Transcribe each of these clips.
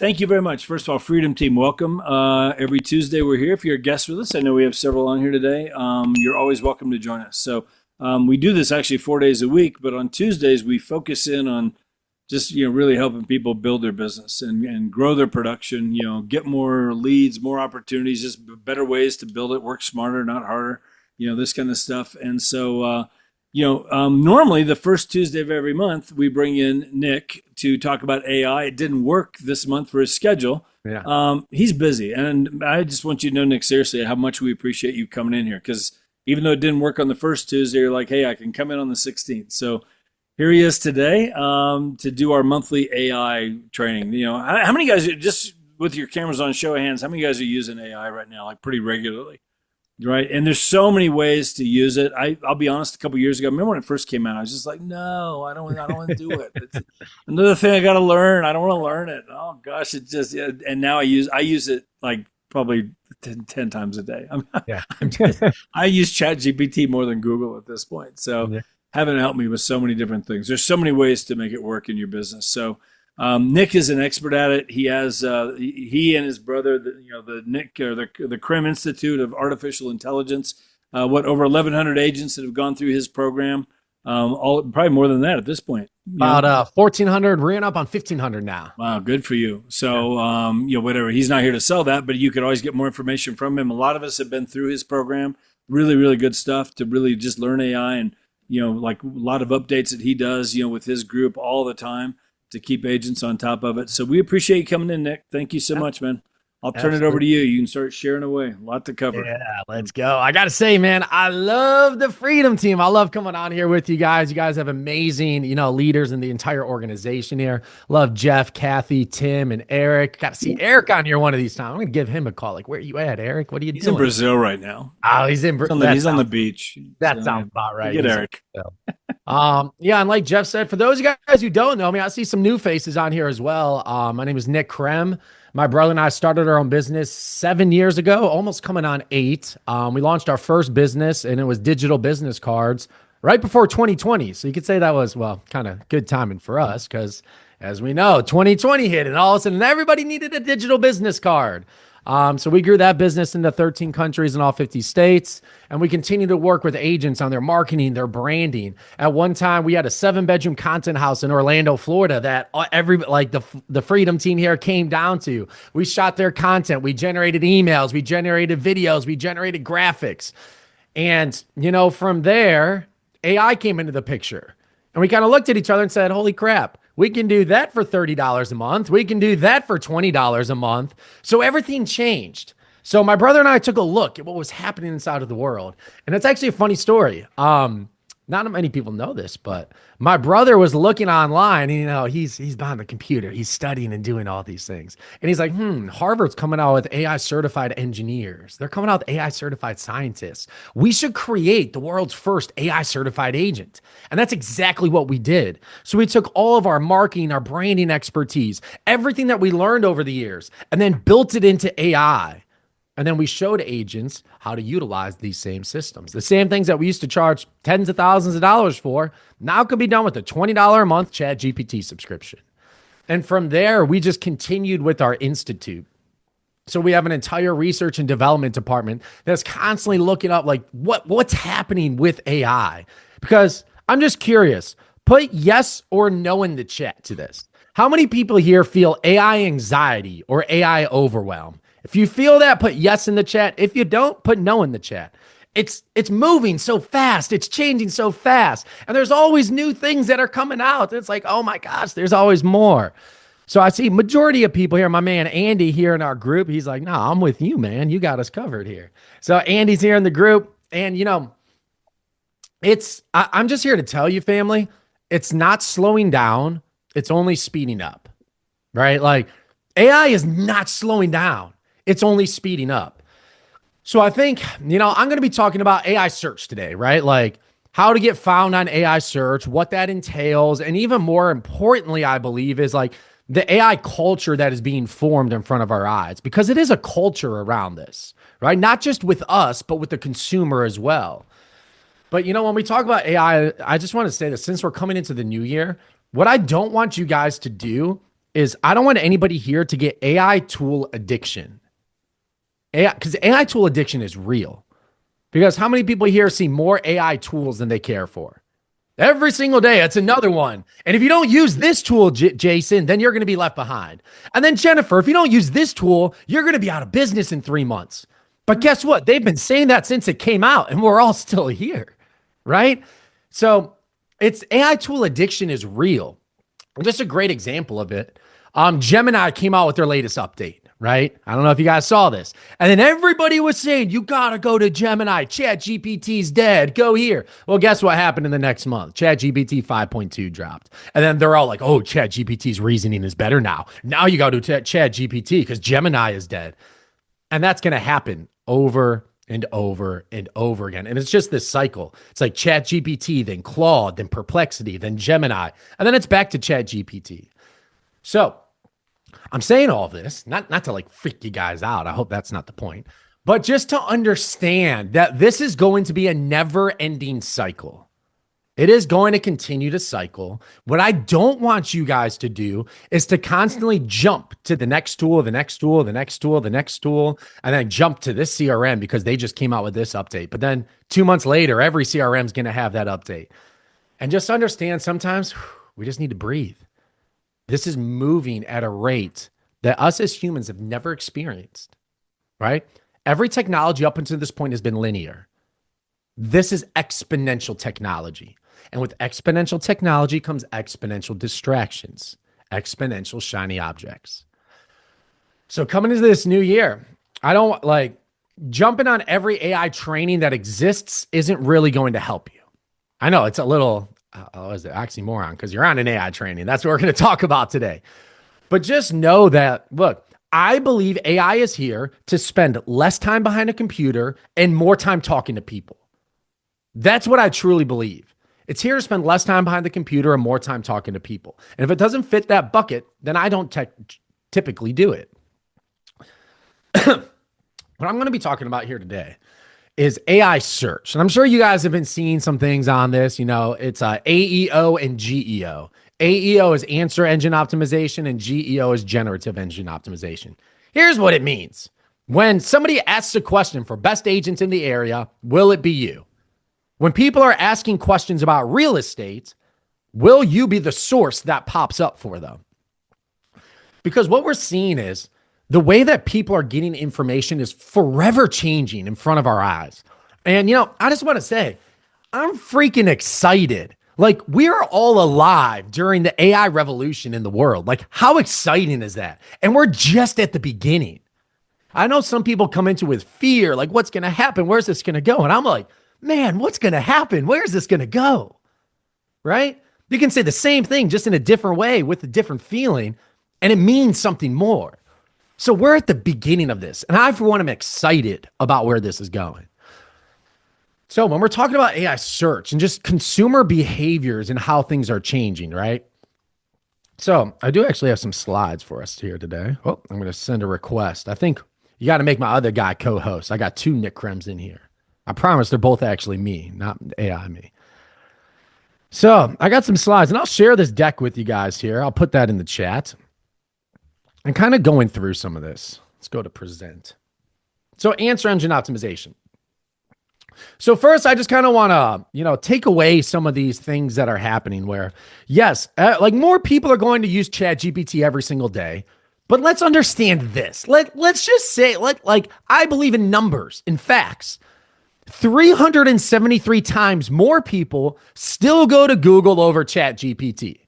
Thank you very much. First of all, Freedom Team, welcome. Every Tuesday we're here. If you're a guest with us, I know we have several on here today. You're always welcome to join us. So we do this actually 4 days a week, but on Tuesdays we focus in on just really helping people build their business and grow their production. Get more leads, more opportunities, just better ways to build it. Work smarter, not harder. This kind of stuff. And so. Normally the first Tuesday of every month, we bring in Nick to talk about AI. It didn't work this month for his schedule. Yeah. He's busy. And I just want you to know, Nick, seriously, how much we appreciate you coming in here. Because even though it didn't work on the first Tuesday, you're like, hey, I can come in on the 16th. So here he is today to do our monthly AI training. How many guys, just with your cameras on, show of hands, how many guys are using AI right now, like pretty regularly? Right. And there's so many ways to use it. I'll be honest, a couple of years ago, I remember when it first came out, I was just like, no, I don't want to do it. It's another thing I got to learn. I don't want to learn it. Oh gosh, it just, yeah. And now I use it like probably 10 times a day. Yeah. I use ChatGPT more than Google at this point. So Yeah. having helped me with so many different things. There's so many ways to make it work in your business. So Nick is an expert at it. He has he and his brother, the Krem Institute of Artificial Intelligence. Over 1,100 agents that have gone through his program. All probably more than that at this point. About 1,400, ran up on 1,500 now. Wow, good for you. So whatever. He's not here to sell that, but you could always get more information from him. A lot of us have been through his program. Really, really good stuff to really just learn AI and like a lot of updates that he does with his group all the time, to keep agents on top of it. So we appreciate you coming in, Nick. Thank you so much, man. I'll turn it over to you. You can start sharing away. A lot to cover. Yeah, let's go. I got to say, man, I love the Freedom Team. I love coming on here with you guys. You guys have amazing, leaders in the entire organization here. Love Jeff, Kathy, Tim, and Eric. Got to see Eric on here one of these times. I'm going to give him a call. Like, where are you at, Eric? What are you doing? He's in Brazil right now. Oh, he's in Brazil. He's on the beach. That sounds about right. Get Eric. Yeah, and like Jeff said, for those of you guys who don't know me, I see some new faces on here as well. My name is Nick Krem. My brother and I started our own business 7 years ago, almost coming on 8. We launched our first business, and it was digital business cards right before 2020. So you could say that was, kind of good timing for us because, as we know, 2020 hit, and all of a sudden everybody needed a digital business card. So we grew that business into 13 countries in all 50 states, and we continue to work with agents on their marketing, their branding. At one time, we had a 7-bedroom content house in Orlando, Florida that the Freedom Team here came down to. We shot their content. We generated emails. We generated videos. We generated graphics. And, from there, AI came into the picture. And we kind of looked at each other and said, holy crap. We can do that for $30 a month. We can do that for $20 a month. So everything changed. So my brother and I took a look at what was happening inside of the world. And it's actually a funny story. Not many people know this, but my brother was looking online, and, he's behind the computer. He's studying and doing all these things. And he's like, Harvard's coming out with AI certified engineers. They're coming out with AI certified scientists. We should create the world's first AI certified agent. And that's exactly what we did. So we took all of our marketing, our branding expertise, everything that we learned over the years, and then built it into AI. And then we showed agents how to utilize these same systems. The same things that we used to charge tens of thousands of dollars for now could be done with a $20 a month ChatGPT subscription. And from there, we just continued with our institute. So we have an entire research and development department that's constantly looking up like what's happening with AI. Because I'm just curious, put yes or no in the chat to this. How many people here feel AI anxiety or AI overwhelm? If you feel that, put yes in the chat. If you don't, put no in the chat. It's moving so fast. It's changing so fast. And there's always new things that are coming out. It's like, oh my gosh, there's always more. So I see majority of people here. My man Andy here in our group, he's like, no, I'm with you, man. You got us covered here. So Andy's here in the group. And, I'm just here to tell you, family, it's not slowing down. It's only speeding up, right? Like AI is not slowing down. It's only speeding up. So I think, I'm going to be talking about AI search today, right? Like how to get found on AI search, what that entails. And even more importantly, I believe is like the AI culture that is being formed in front of our eyes, because it is a culture around this, right? Not just with us, but with the consumer as well. But when we talk about AI, I just want to say that since we're coming into the new year, what I don't want you guys to do is I don't want anybody here to get AI tool addiction. AI, because AI tool addiction is real. Because how many people here see more AI tools than they care for? Every single day, it's another one. And if you don't use this tool, Jason, then you're going to be left behind. And then Jennifer, if you don't use this tool, you're going to be out of business in 3 months. But guess what? They've been saying that since it came out, and we're all still here, right? So it's AI tool addiction is real. And just a great example of it. Gemini came out with their latest update, right? I don't know if you guys saw this. And then everybody was saying, you got to go to Gemini. ChatGPT's dead. Go here. Well, guess what happened in the next month? ChatGPT 5.2 dropped. And then they're all like, oh, ChatGPT's reasoning is better now. Now you go to ChatGPT because Gemini is dead. And that's going to happen over and over and over again. And it's just this cycle. It's like ChatGPT, then Claude, then Perplexity, then Gemini. And then it's back to ChatGPT. So I'm saying all this, not to like freak you guys out. I hope that's not the point, but just to understand that this is going to be a never-ending cycle. It is going to continue to cycle. What I don't want you guys to do is to constantly jump to the next tool, the next tool, the next tool, the next tool, and then jump to this CRM because they just came out with this update. But then 2 months later, every CRM is going to have that update. And just understand sometimes we just need to breathe. This is moving at a rate that us as humans have never experienced, right? Every technology up until this point has been linear. This is exponential technology. And with exponential technology comes exponential distractions, exponential shiny objects. So coming into this new year, I don't like jumping on every AI training that exists isn't really going to help you. I know it's a little, is it oxymoron? Because you're on an AI training. That's what we're going to talk about today. But just know that, look, I believe AI is here to spend less time behind a computer and more time talking to people. That's what I truly believe. It's here to spend less time behind the computer and more time talking to people. And if it doesn't fit that bucket, then I don't typically do it. What I'm going to be talking about here today is AI search. And I'm sure you guys have been seeing some things on this. You know, it's AEO and GEO. AEO is answer engine optimization and GEO is generative engine optimization. Here's what it means. When somebody asks a question for best agents in the area, will it be you? When people are asking questions about real estate, will you be the source that pops up for them? Because what we're seeing is the way that people are getting information is forever changing in front of our eyes. And, you know, I just want to say, I'm freaking excited. Like, we're all alive during the AI revolution in the world. Like, how exciting is that? And we're just at the beginning. I know some people come into it with fear, like, what's going to happen? Where's this going to go? And I'm like, man, what's going to happen? Where's this going to go? Right? You can say the same thing just in a different way with a different feeling, and it means something more. So we're at the beginning of this, and I, for one, am excited about where this is going. So when we're talking about AI search and just consumer behaviors and how things are changing, right? So I do actually have some slides for us here today. Oh, I'm going to send a request. I think you got to make my other guy co-host. I got 2 Nick Krems in here. I promise they're both actually me, not AI me. So I got some slides, and I'll share this deck with you guys here. I'll put that in the chat. And kind of going through some of this. Let's go to present. So answer engine optimization. So first, I just kind of want to, take away some of these things that are happening where, yes, like more people are going to use ChatGPT every single day. But let's understand this. Let's just say, like I believe in numbers, in facts. 373 times more people still go to Google over ChatGPT.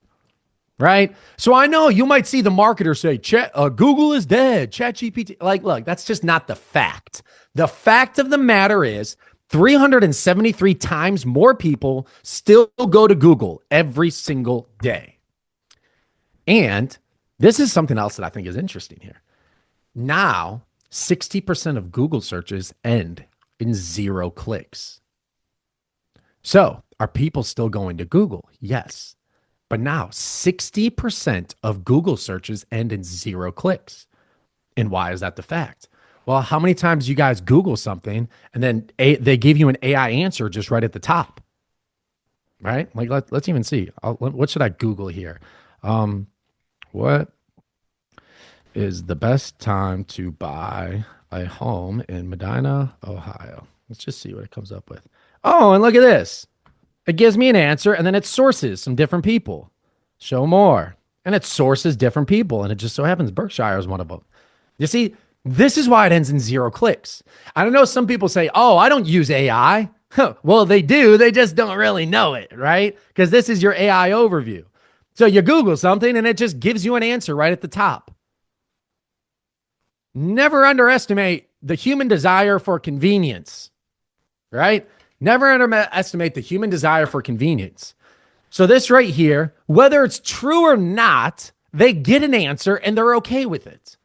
Right? So I know you might see the marketer say, Google is dead, ChatGPT. Like, look, that's just not the fact. The fact of the matter is 373 times more people still go to Google every single day. And this is something else that I think is interesting here. Now, 60% of Google searches end in 0 clicks. So are people still going to Google? Yes. But now 60% of Google searches end in 0 clicks. And why is that the fact? Well, how many times you guys Google something and then they give you an AI answer just right at the top? Right? Like, let's even see. What should I Google here? What is the best time to buy a home in Medina, Ohio? Let's just see what it comes up with. Oh, and look at this. It gives me an answer and then it sources some different people. Show more. And it sources different people. And it just so happens Berkshire is one of them. You see, this is why it ends in 0 clicks. I don't know. Some people say, oh, I don't use AI. Well, they do. They just don't really know it, right? Because this is your AI overview. So you Google something and it just gives you an answer right at the top. Never underestimate the human desire for convenience, right? Never underestimate the human desire for convenience. So this right here, whether it's true or not, they get an answer and they're okay with it.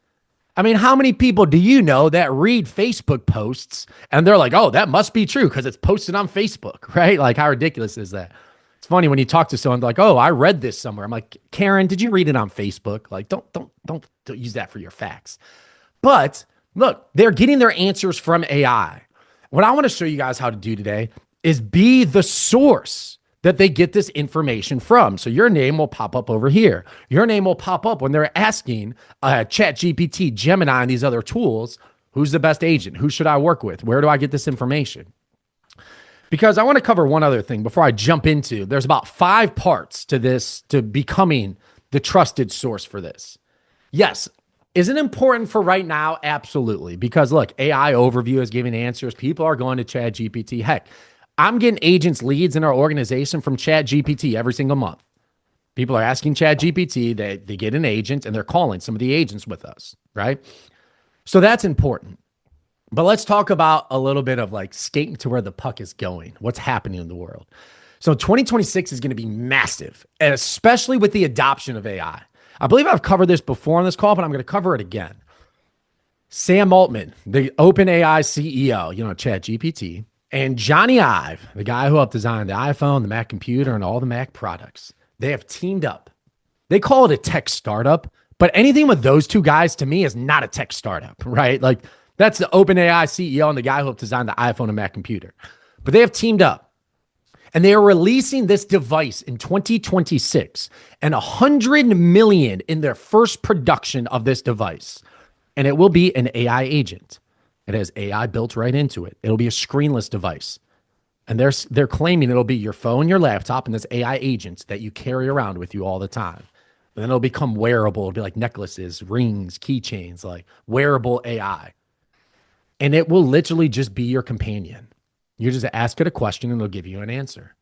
I mean, how many people do you know that read Facebook posts and they're like, oh, that must be true because it's posted on Facebook, right? Like, how ridiculous is that? It's funny when you talk to someone like, oh, I read this somewhere. I'm like, Karen, did you read it on Facebook? Like, don't use that for your facts. But look, they're getting their answers from AI. What I want to show you guys how to do today is be the source that they get this information from. So your name will pop up over here. Your name will pop up when they're asking ChatGPT, Gemini, and these other tools, who's the best agent? Who should I work with? Where do I get this information? Because I want to cover one other thing before I jump into, there's about 5 parts to this, to becoming the trusted source for this. Yes. Is it important for right now? Absolutely. Because look, AI overview is giving answers. People are going to ChatGPT. Heck, I'm getting agents leads in our organization from ChatGPT every single month. People are asking ChatGPT, they get an agent and they're calling some of the agents with us, right? So that's important. But let's talk about a little bit of like skating to where the puck is going, what's happening in the world. So 2026 is going to be massive, and especially with the adoption of AI. I believe I've covered this before on this call, but I'm going to cover it again. Sam Altman, the OpenAI CEO, ChatGPT, and Johnny Ive, the guy who helped design the iPhone, the Mac computer, and all the Mac products, they have teamed up. They call it a tech startup, but anything with those two guys to me is not a tech startup, right? Like that's the OpenAI CEO and the guy who helped design the iPhone and Mac computer. But they have teamed up. And they are releasing this device in 2026 and 100 million in their first production of this device. And it will be an AI agent. It has AI built right into it. It'll be a screenless device. And they're claiming it'll be your phone, your laptop, and this AI agent that you carry around with you all the time. And then it'll become wearable. It'll be like necklaces, rings, keychains, like wearable AI. And it will literally just be your companion. You just ask it a question and it'll give you an answer.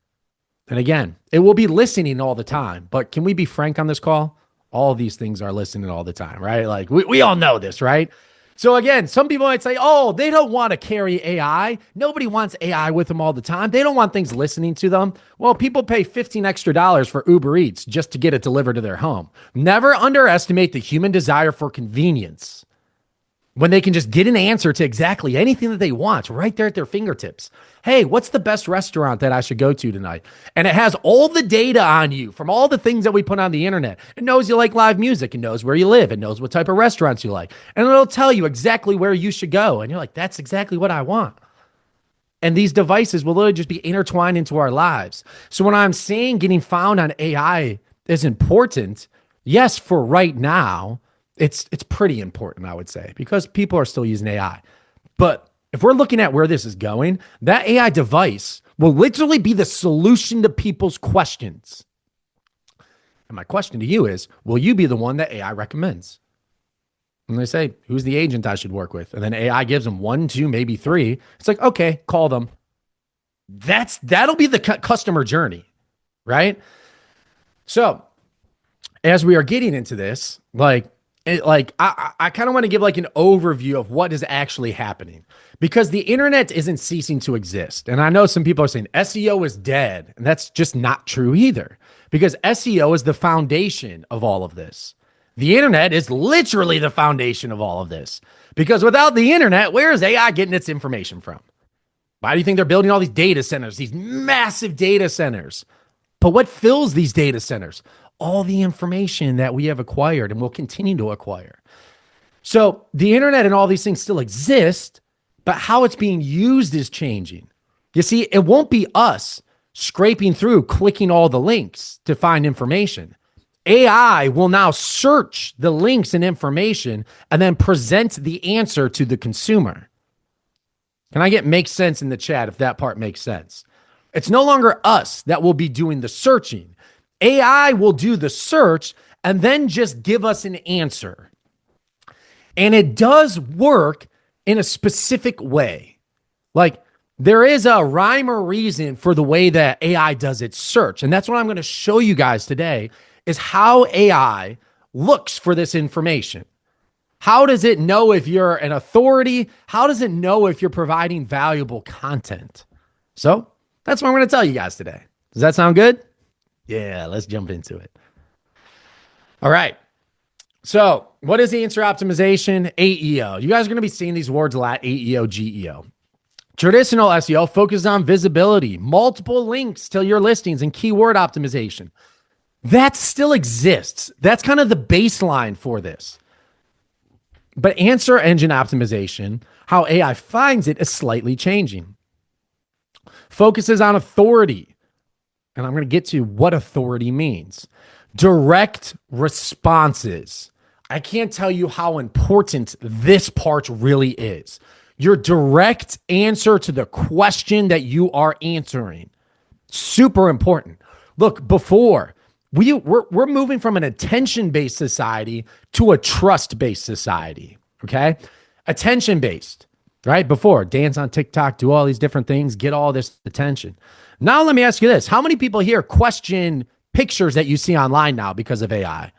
And again, it will be listening all the time. But can we be frank on this call? All of these things are listening all the time, right? Like we all know this, right? So again, some people might say, oh, they don't want to carry AI. Nobody wants AI with them all the time. They don't want things listening to them. Well, people pay $15 extra for Uber Eats just to get it delivered to their home. Never underestimate the human desire for convenience. When they can just get an answer to exactly anything that they want right there at their fingertips. Hey, what's the best restaurant that I should go to tonight? And it has all the data on you from all the things that we put on the internet. It knows you like live music. It knows where you live. It knows what type of restaurants you like. And it'll tell you exactly where you should go. And you're like, that's exactly what I want. And these devices will literally just be intertwined into our lives. So when I'm saying getting found on AI is important, yes, for right now, it's pretty important, I would say, because people are still using AI. But if we're looking at where this is going, that AI device will literally be the solution to people's questions. And my question to you is, will you be the one that AI recommends? And they say, who's the agent I should work with? And then AI gives them 1, 2, maybe 3. It's like, okay, call them. That'll be the customer journey, right? So as we are getting into this, I kind of want to give like an overview of what is actually happening, because the internet isn't ceasing to exist. And I know some people are saying SEO is dead, and that's just not true either, because SEO is the foundation of all of this. The internet is literally the foundation of all of this, because without the internet, where is AI getting its information from? Why do you think they're building all these data centers, these massive data centers? But what fills these data centers? All the information that we have acquired and will continue to acquire. So the internet and all these things still exist, but how it's being used is changing. You see, it won't be us scraping through, clicking all the links to find information. AI will now search the links and information and then present the answer to the consumer. Can I get makes sense in the chat if that part makes sense? It's no longer us that will be doing the searching. AI will do the search and then just give us an answer. And it does work in a specific way. Like, there is a rhyme or reason for the way that AI does its search. And that's what I'm going to show you guys today is how AI looks for this information. How does it know if you're an authority? How does it know if you're providing valuable content? So that's what I'm going to tell you guys today. Does that sound good? Yeah, let's jump into it. All right. So what is answer optimization? AEO. You guys are going to be seeing these words a lot, AEO, GEO. Traditional SEO focuses on visibility, multiple links to your listings, and keyword optimization. That still exists. That's kind of the baseline for this. But answer engine optimization, how AI finds it, is slightly changing. Focuses on authority. And I'm going to get to what authority means. Direct responses. I can't tell you how important this part really is. Your direct answer to the question that you are answering. Super important. Look, before, we're moving from an attention-based society to a trust-based society, okay? Attention-based, right? Before, dance on TikTok, do all these different things, get all this attention. Now let me ask you this. How many people here question pictures that you see online now because of AI?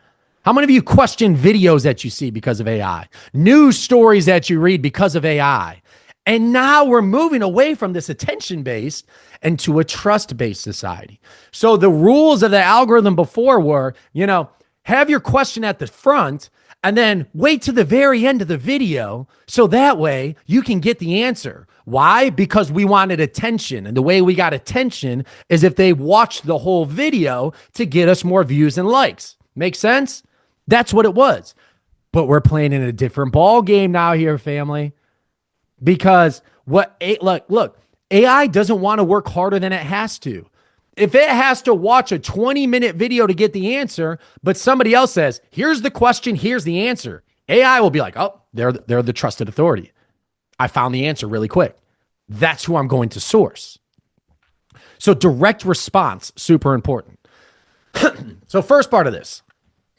How many of you question videos that you see because of AI? News stories that you read because of AI? And now we're moving away from this attention-based into a trust-based society. So the rules of the algorithm before were, have your question at the front and then wait to the very end of the video so that way you can get the answer. Why? Because we wanted attention. And the way we got attention is if they watched the whole video to get us more views and likes. Make sense? That's what it was. But we're playing in a different ball game now here, family. Because look, AI doesn't want to work harder than it has to. If it has to watch a 20-minute video to get the answer, but somebody else says, here's the question, here's the answer, AI will be like, oh, they're the trusted authority. I found the answer really quick. That's who I'm going to source. So direct response, super important. So first part of this,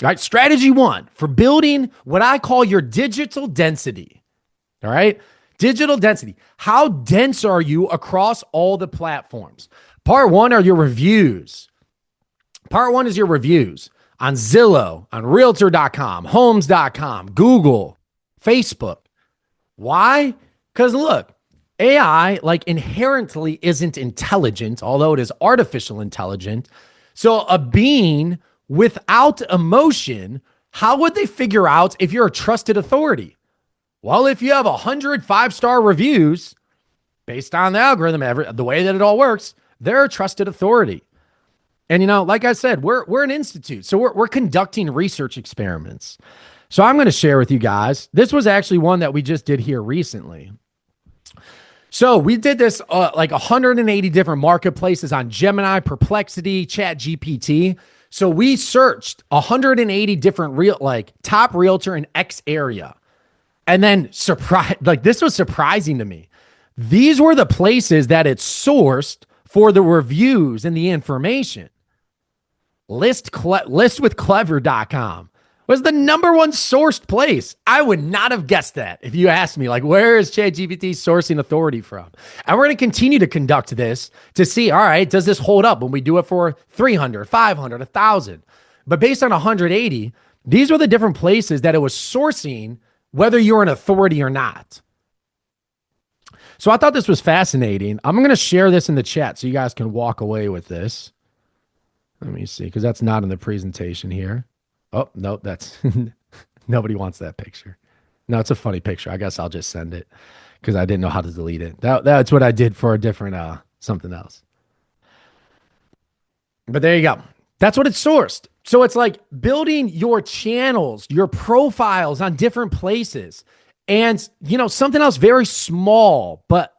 all right, strategy 1 for building what I call your digital density, all right? Digital density. How dense are you across all the platforms? Part 1 are your reviews. Part 1 is your reviews on Zillow, on Realtor.com, Homes.com, Google, Facebook. Why? Because look, AI inherently isn't intelligent, although it is artificial intelligent. So a being without emotion, how would they figure out if you're a trusted authority? Well, if you have 100 5-star reviews, based on the algorithm, the way that it all works, they're a trusted authority. And, like I said, we're an institute. So we're conducting research experiments. So I'm going to share with you guys. This was actually one that we just did here recently. So we did this 180 different marketplaces on Gemini, Perplexity, ChatGPT. So we searched 180 different top realtor in X area. And then this was surprising to me. These were the places that it sourced for the reviews and the information. Listwithclever.com was the number 1 sourced place. I would not have guessed that if you asked me, where is ChatGPT sourcing authority from? And we're going to continue to conduct this to see, all right, does this hold up when we do it for 300, 500, 1,000? But based on 180, these were the different places that it was sourcing whether you're an authority or not. So I thought this was fascinating. I'm going to share this in the chat so you guys can walk away with this. Let me see, because that's not in the presentation here. Oh, no, that's nobody wants that picture. No, it's a funny picture. I guess I'll just send it because I didn't know how to delete it. That's what I did for a different something else. But there you go. That's what it's sourced. So it's like building your channels, your profiles on different places. And, something else very small, but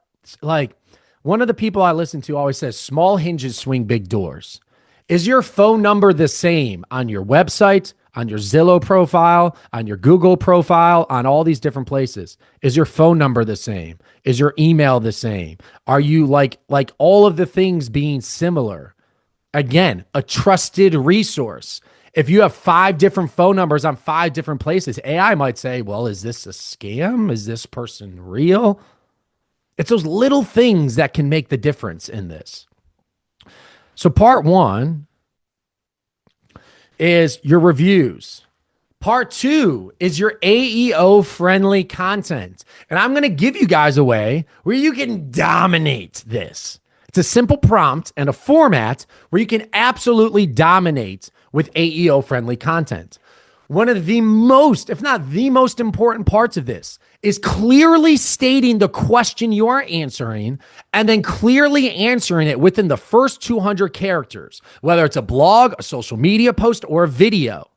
one of the people I listen to always says, small hinges swing big doors. Is your phone number the same on your website, on your Zillow profile, on your Google profile, on all these different places? Is your phone number the same? Is your email the same? Are you like all of the things being similar? Again, a trusted resource. If you have 5 different phone numbers on 5 different places, AI might say, well, is this a scam? Is this person real? It's those little things that can make the difference in this. So part 1 is your reviews. Part 2 is your AEO friendly content. And I'm going to give you guys a way where you can dominate this. It's a simple prompt and a format where you can absolutely dominate with AEO friendly content. One of the most, if not the most important parts of this is clearly stating the question you are answering and then clearly answering it within the first 200 characters, whether it's a blog, a social media post, or a video.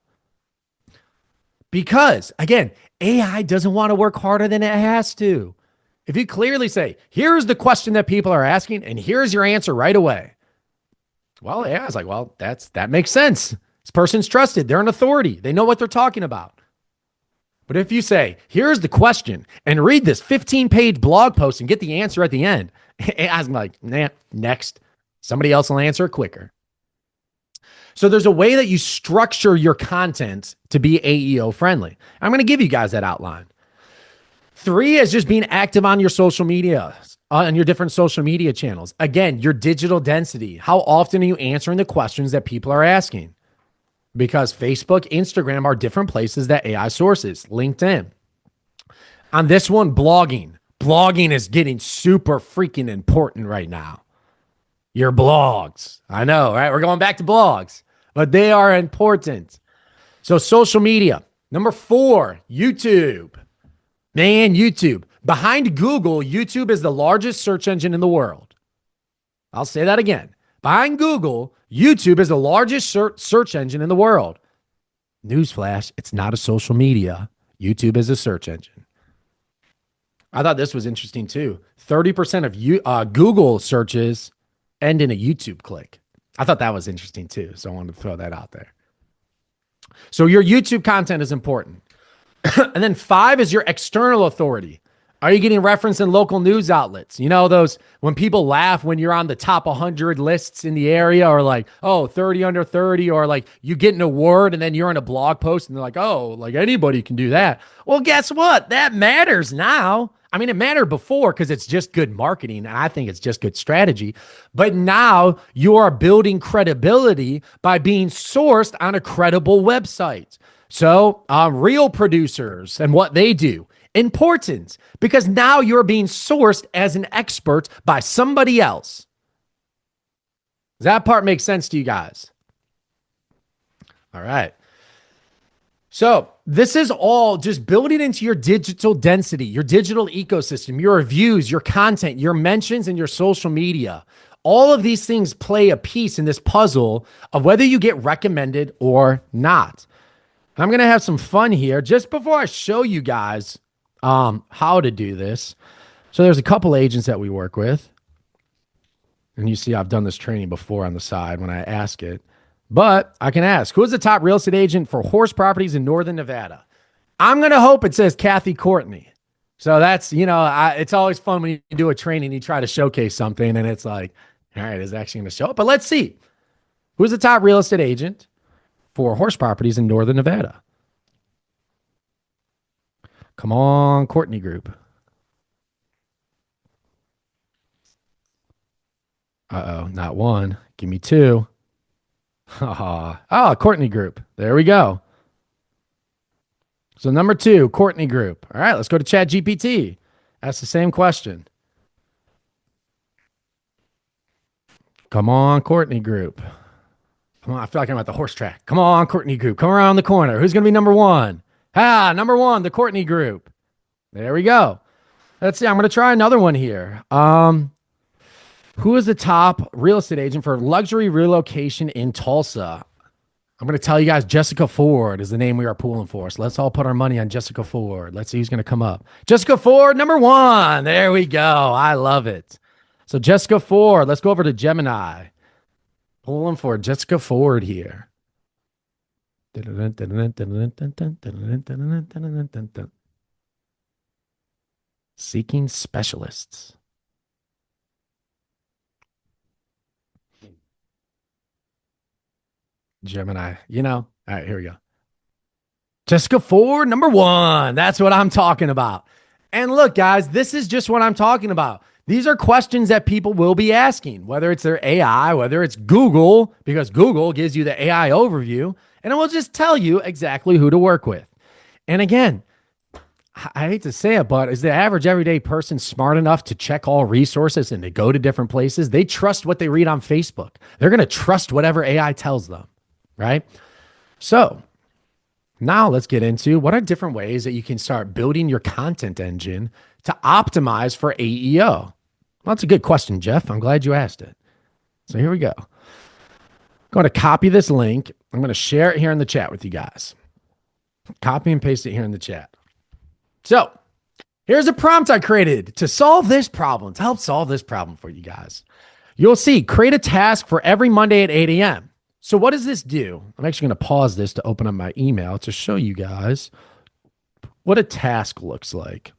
Because, again, AI doesn't want to work harder than it has to. If you clearly say, here's the question that people are asking, and here's your answer right away. Well, AI is like, well, that makes sense. This person's trusted. They're an authority. They know what they're talking about. But if you say, here's the question, and read this 15-page blog post and get the answer at the end, AI's like, nah, next. Somebody else will answer quicker. So there's a way that you structure your content to be AEO friendly. I'm going to give you guys that outline. 3 is just being active on your social media, on your different social media channels. Again, your digital density. How often are you answering the questions that people are asking? Because Facebook, Instagram are different places that AI sources. LinkedIn. On this one, blogging. Blogging is getting super freaking important right now. Your blogs. I know, right? We're going back to blogs, but they are important. So social media. Number 4, YouTube. Man, YouTube. Behind Google, YouTube is the largest search engine in the world. I'll say that again. Behind Google, YouTube is the largest search engine in the world. Newsflash, it's not a social media. YouTube is a search engine. I thought this was interesting too. 30% of Google searches end in a YouTube click. I thought that was interesting too, so I wanted to throw that out there. So your YouTube content is important. And then 5 is your external authority. Are you getting referenced in local news outlets? You know, those when people laugh when you're on the top 100 lists in the area, or like, oh, 30 under 30, or like you get an award and then you're in a blog post and they're like, oh, like anybody can do that. Well, guess what? That matters now. I mean, it mattered before because it's just good marketing, and I think it's just good strategy. But now you are building credibility by being sourced on a credible website. So real producers and what they do, important, because now you're being sourced as an expert by somebody else. Does that part make sense to you guys? All right. So this is all just building into your digital density, your digital ecosystem, your reviews, your content, your mentions, and your social media. All of these things play a piece in this puzzle of whether you get recommended or not. I'm going to have some fun here just before I show you guys how to do this. So there's a couple agents that we work with. And you see I've done this training before on the side when I ask it. But I can ask, who is the top real estate agent for horse properties in Northern Nevada? I'm going to hope it says Kathy Courtney. So that's, it's always fun when you do a training, you try to showcase something, and it's like, all right, is it actually going to show up? But let's see. Who's the top real estate agent for horse properties in Northern Nevada? Come on, Courtney Group. Uh-oh, not 1. Give me 2. Courtney Group. There we go. So number 2, Courtney Group. All right, let's go to ChatGPT. Ask the same question. Come on, Courtney Group. Come on, I feel like I'm at the horse track. Come on, Courtney Group. Come around the corner. Who's going to be number 1? Number 1, the Courtney Group. There we go. Let's see. I'm going to try another one here. Who is the top real estate agent for luxury relocation in Tulsa? I'm going to tell you guys Jessica Ford is the name we are pulling for. So let's all put our money on Jessica Ford. Let's see who's going to come up. Jessica Ford, number 1. There we go. I love it. So Jessica Ford, let's go over to Gemini. Pulling for Jessica Ford here. Seeking specialists. Gemini, all right, here we go. Jessica Ford, number one. That's what I'm talking about. And look, guys, this is just what I'm talking about. These are questions that people will be asking, whether it's their AI, whether it's Google, because Google gives you the AI overview, and it will just tell you exactly who to work with. And again, I hate to say it, but is the average everyday person smart enough to check all resources and to go to different places? They trust what they read on Facebook. They're going to trust whatever AI tells them, right? So now let's get into what are different ways that you can start building your content engine to optimize for AEO. Well, that's a good question, Jeff. I'm glad you asked it. So here we go. I'm going to copy this link. I'm going to share it here in the chat with you guys. Copy and paste it here in the chat. So here's a prompt I created to solve this problem, to help solve this problem for you guys. You'll see, create a task for every Monday at 8 a.m. So what does this do? I'm actually going to pause this to open up my email to show you guys what a task looks like.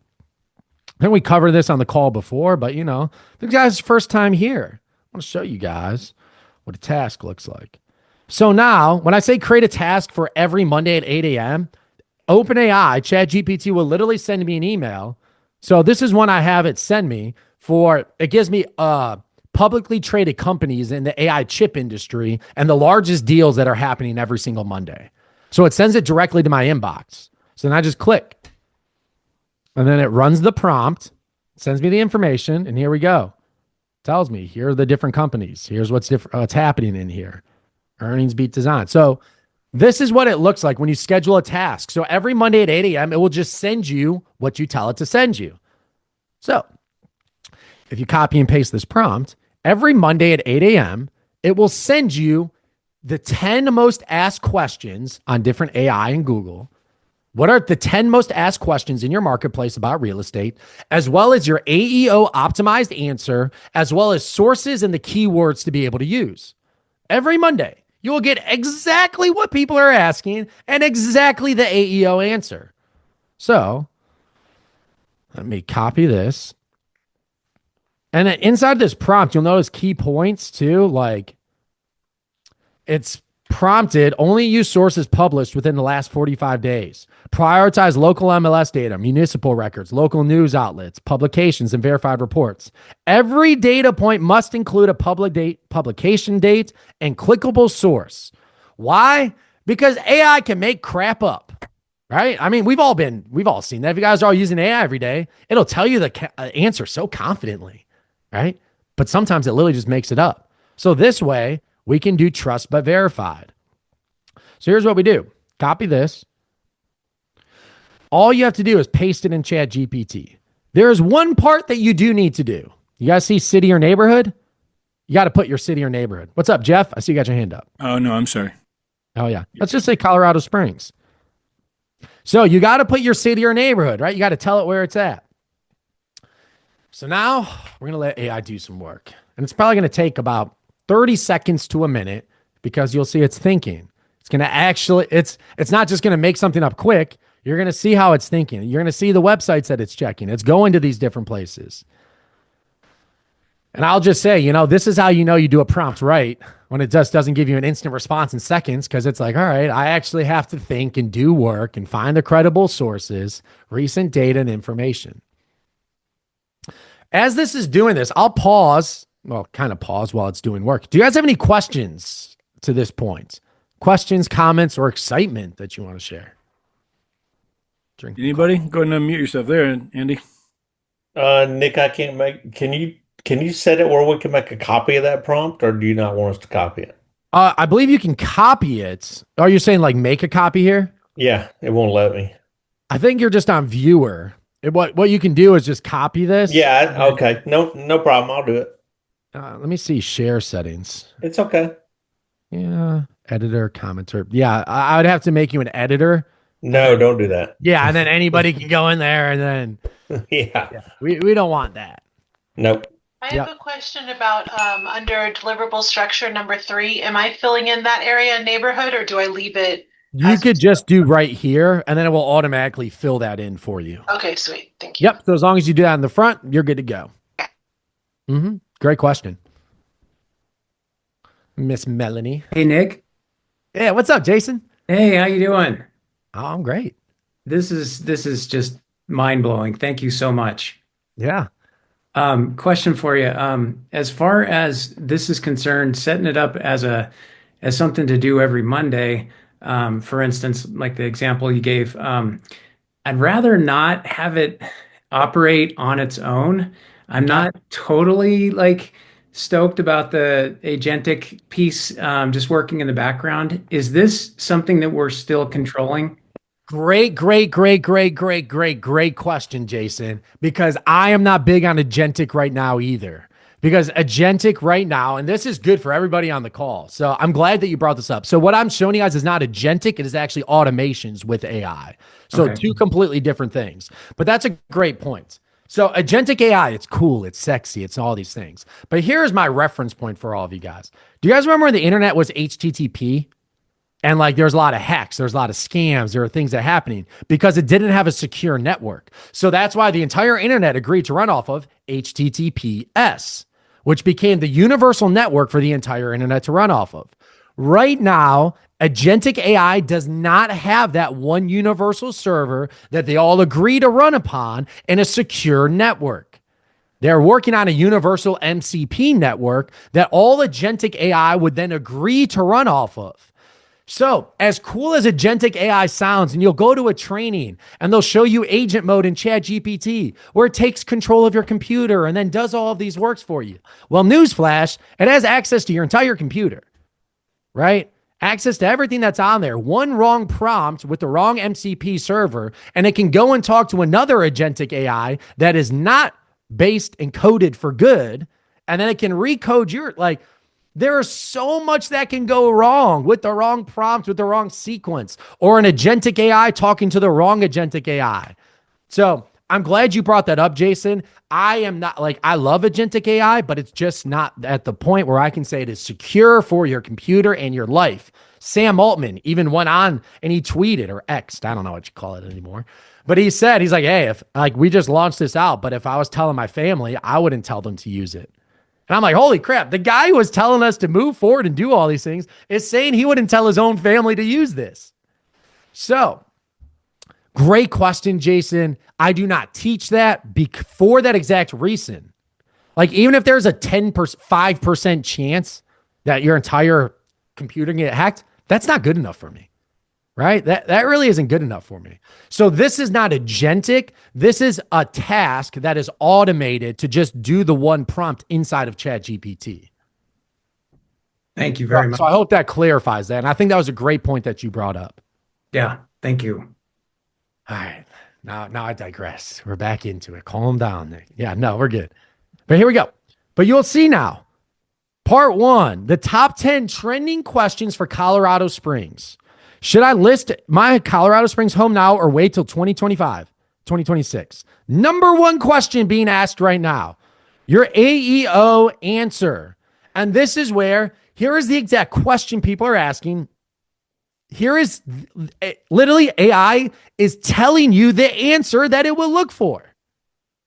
I think we covered this on the call before, but the guy's first time here. I want to show you guys what a task looks like. So now when I say create a task for every Monday at 8 a.m., OpenAI, ChatGPT will literally send me an email. So this is one I have it send me for, it gives me publicly traded companies in the AI chip industry and the largest deals that are happening every single Monday. So it sends it directly to my inbox. So then I just click. And then it runs the prompt, sends me the information, and here we go. Tells me, here are the different companies. Here's what's happening in here. Earnings beat design. So this is what it looks like when you schedule a task. So every Monday at 8 a.m., it will just send you what you tell it to send you. So if you copy and paste this prompt, every Monday at 8 a.m., it will send you the 10 most asked questions on different AI and Google. What are the 10 most asked questions in your marketplace about real estate, as well as your AEO optimized answer, as well as sources and the keywords to be able to use. Every Monday, you will get exactly what people are asking and exactly the AEO answer. So let me copy this. And inside this prompt, you'll notice key points too. Like it's prompted, only use sources published within the last 45 days. Prioritize local MLS data, municipal records, local news outlets, publications, and verified reports. Every data point must include a publication date, and clickable source. Why? Because AI can make crap up, right? I mean, we've all seen that. If you guys are all using AI every day, it'll tell you the answer so confidently, right? But sometimes it literally just makes it up. So this way, we can do trust but verified. So here's what we do. Copy this. All you have to do is paste it in ChatGPT. There is one part that you do need to do. You guys see city or neighborhood? You got to put your city or neighborhood. What's up, Jeff? I see you got your hand up. Oh, no, I'm sorry. Oh, yeah. Let's just say Colorado Springs. So you got to put your city or neighborhood, right? You got to tell it where it's at. So now we're going to let AI do some work. And it's probably going to take about 30 seconds to a minute because you'll see it's thinking. It's going to actually, it's not just going to make something up quick. You're going to see how it's thinking. You're going to see the websites that it's checking. It's going to these different places. And I'll just say, this is how you do a prompt right when it just doesn't give you an instant response in seconds, because it's like, all right, I actually have to think and do work and find the credible sources, recent data and information. As this is doing this, I'll kind of pause while it's doing work. Do you guys have any questions to this point? Questions, comments, or excitement that you want to share? Anybody? Go ahead and unmute yourself there, Andy. Nick, I can't make. Can you set it where we can make a copy of that prompt, or do you not want us to copy it? I believe you can copy it. Are you saying like make a copy here? Yeah, it won't let me. I think you're just on viewer. What you can do is just copy this. Yeah. Okay. No problem. I'll do it. Let me see share settings. It's okay. Yeah. Editor, commenter. Yeah. I would have to make you an editor. No, don't do that. Yeah. And then anybody can go in there and then. Yeah. We don't want that. Nope. I have Yep. a question about under deliverable structure number 3. Am I filling in that area neighborhood or do I leave it You as could is? just do right here, and then it will automatically fill that in for you. Okay, sweet. Thank you. Yep. So as long as you do that in the front, you're good to go. Great question, Miss Melanie. Hey Nick. Yeah. What's up, Jason? Hey, how you doing? Oh, I'm great. This is just mind-blowing. Thank you so much. Yeah. Question for you. As far as this is concerned, setting it up as something to do every Monday, for instance, like the example you gave, I'd rather not have it operate on its own. I'm Okay. not totally like stoked about the agentic piece, just working in the background. Is this something that we're still controlling? Great question, Jason, because I am not big on agentic right now either. Because agentic right now, and this is good for everybody on the call. So I'm glad that you brought this up. So what I'm showing you guys is not agentic, it is actually automations with AI. So Okay. two completely different things. But that's a great point. So agentic AI, it's cool, it's sexy, it's all these things. But here's my reference point for all of you guys. Do you guys remember when the internet was HTTP? And like there's a lot of hacks, there's a lot of scams, there are things that are happening because it didn't have a secure network. So that's why the entire internet agreed to run off of HTTPS, which became the universal network for the entire internet to run off of. Right now, agentic AI does not have that one universal server that they all agree to run upon in a secure network. They're working on a universal MCP network that all agentic AI would then agree to run off of. So, as cool as agentic AI sounds, and you'll go to a training and they'll show you agent mode in ChatGPT, where it takes control of your computer and then does all of these works for you. Well, newsflash, it has access to your entire computer, right? Access to everything that's on there. One wrong prompt with the wrong MCP server, and it can go and talk to another agentic AI that is not based and coded for good, and then it can recode your like. There is so much that can go wrong with the wrong prompt, with the wrong sequence, or an agentic AI talking to the wrong agentic AI. So I'm glad you brought that up, Jason. I am not like, I love agentic AI, but it's just not at the point where I can say it is secure for your computer and your life. Sam Altman even went on and he tweeted or X'd, I don't know what you call it anymore. But he said, he's like, hey, if like we just launched this out, but if I was telling my family, I wouldn't tell them to use it. And I'm like, holy crap, the guy who was telling us to move forward and do all these things is saying he wouldn't tell his own family to use this. So, great question, Jason. I do not teach that for that exact reason. Like, even if there's a 5% chance that your entire computer can get hacked, that's not good enough for me. Right? That really isn't good enough for me. So this is not agentic. This is a task that is automated to just do the one prompt inside of ChatGPT. Thank you very much. So I hope that clarifies that. And I think that was a great point that you brought up. Yeah, thank you. All right. Now I digress. We're back into it. Calm down, Nick. Yeah, no, we're good. But here we go. But you'll see now. Part 1, the top 10 trending questions for Colorado Springs. Should I list my Colorado Springs home now or wait till 2025, 2026? Number 1 question being asked right now. Your AEO answer. And this is where, here is the exact question people are asking. Here is literally AI is telling you the answer that it will look for.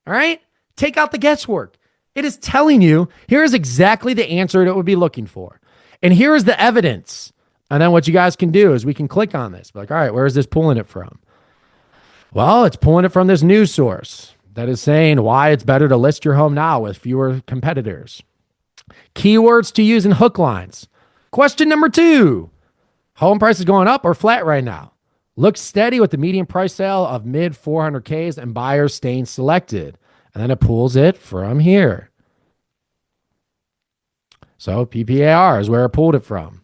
All right? Take out the guesswork. It is telling you, here is exactly the answer that it would be looking for. And here is the evidence. And then what you guys can do is we can click on this. Be like, all right, where is this pulling it from? Well, it's pulling it from this news source that is saying why it's better to list your home now with fewer competitors. Keywords to use in hook lines. Question number 2. Home prices going up or flat right now? Looks steady with the median price sale of mid 400Ks and buyers staying selected. And then it pulls it from here. So PPAR is where it pulled it from.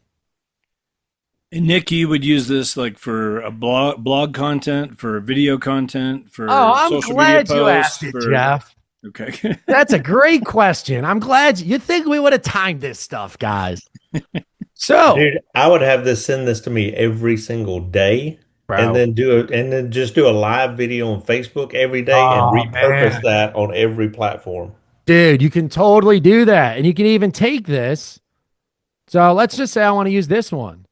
And Nick, you would use this like for a blog content, for video content, for Oh, I'm social glad media you posts. asked it, Jeff. Okay. That's a great question. I'm glad you think we would have timed this stuff, guys. So, Dude, I would have this send this to me every single day and bro. then just do a live video on Facebook every day and Oh repurpose man. that on every platform. Dude, you can totally do that. And you can even take this. So let's just say I want to use this one.